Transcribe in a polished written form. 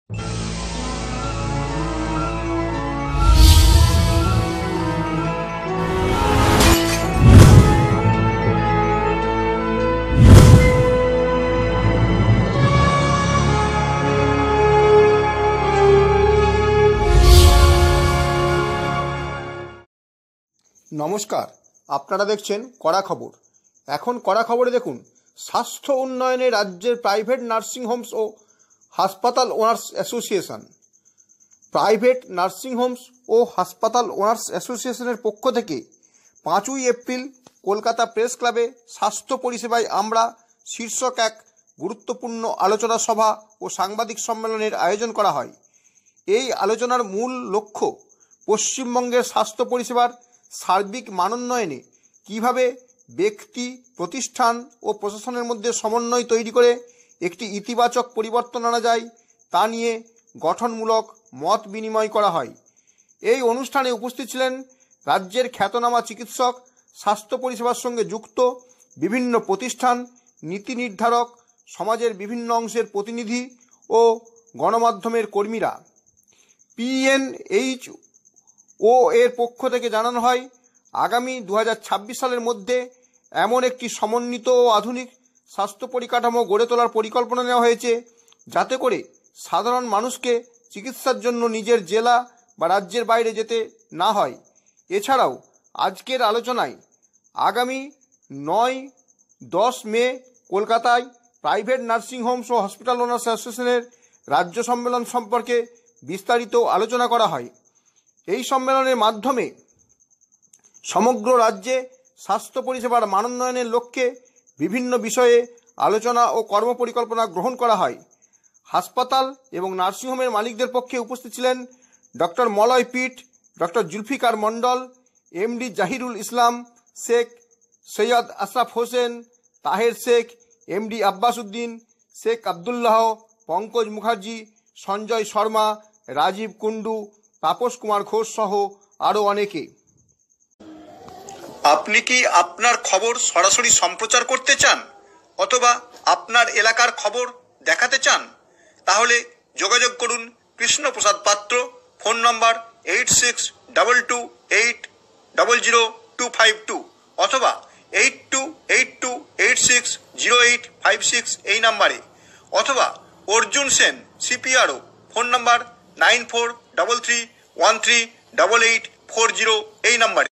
নমস্কার, আপনারা দেখছেন কড়া খবর। এখন কড়া খবরে দেখুন, স্বাস্থ্য উন্নয়নে রাজ্যের প্রাইভেট নার্সিং হোমস ও হাসপাতাল owners association. Private nursing homes ও হাসপাতাল ওনার্স অ্যাসোসিয়েশনের পক্ষ থেকে 5ই এপ্রিল কলকাতা প্রেস ক্লাবে স্বাস্থ্য পরিষেবায় আমরা শীর্ষক এক গুরুত্বপূর্ণ আলোচনা সভা ও সাংবাদিক সম্মেলনের আয়োজন করা হয়। এই আলোচনার মূল লক্ষ্য পশ্চিমবঙ্গের স্বাস্থ্য পরিষেবার সার্বিক মানোন্নয়নে কীভাবে ব্যক্তি, প্রতিষ্ঠান ও প্রশাসনের মধ্যে সমন্বয় তৈরি করে একটি ইতিবাচক পরিবর্তন আনা যায় তা নিয়ে গঠনমূলক মত বিনিময় করা হয়। এই অনুষ্ঠানে উপস্থিত ছিলেন রাজ্যের খ্যাতনামা চিকিৎসক, স্বাস্থ্য পরিষেবার সঙ্গে যুক্ত বিভিন্ন প্রতিষ্ঠান, নীতি নির্ধারক, সমাজের বিভিন্ন অংশের প্রতিনিধি ও গণমাধ্যমের কর্মীরা। PNHO এর পক্ষ থেকে জানানো হয়, আগামী 2026 সালের মধ্যে এমন একটি সমন্বিত ও আধুনিক স্বাস্থ্য পরিকাঠামো গড়ে তোলার পরিকল্পনা নেওয়া হয়েছে, যাতে করে সাধারণ মানুষকে চিকিৎসার জন্য নিজের জেলা বা রাজ্যের বাইরে যেতে না হয়। এছাড়াও আজকের আলোচনায় আগামী 9-10 মে কলকাতায় প্রাইভেট নার্সিং হোমস ও হসপিটাল ওনার্স অ্যাসোসিয়েশনের রাজ্য সম্মেলন সম্পর্কে বিস্তারিত আলোচনা করা হয়। এই সম্মেলনের মাধ্যমে সমগ্র রাজ্যে স্বাস্থ্য পরিষেবার মানোন্নয়নের লক্ষ্যে বিভিন্ন বিষয়ে আলোচনা ও কর্মপরিকল্পনা গ্রহণ করা হয়। হাসপাতাল এবং নার্সিংহোমের মালিকদের পক্ষে উপস্থিত ছিলেন ডক্টর মলয় পিট, ডক্টর জুলফিকার মণ্ডল, MD জাহিরুল ইসলাম শেখ, সৈয়দ আশরাফ হোসেন, তাহের শেখ, MD আব্বাস উদ্দিন, শেখ আবদুল্লাহ, পঙ্কজ মুখার্জি, সঞ্জয় শর্মা, রাজীব কুণ্ডু, তাপস কুমার ঘোষ সহ আরও অনেকে। আপনি কি আপনার খবর সরাসরি সম্প্রচার করতে চান অথবা আপনার এলাকার খবর দেখাতে চান? তাহলে যোগাযোগ করুন কৃষ্ণপ্রসাদ পাত্র, ফোন নম্বর 8622800252 অথবা 8282860856 এই নাম্বারে, অথবা অর্জুন সেন CPRO, ফোন নম্বর 9433138840 এই নাম্বারে।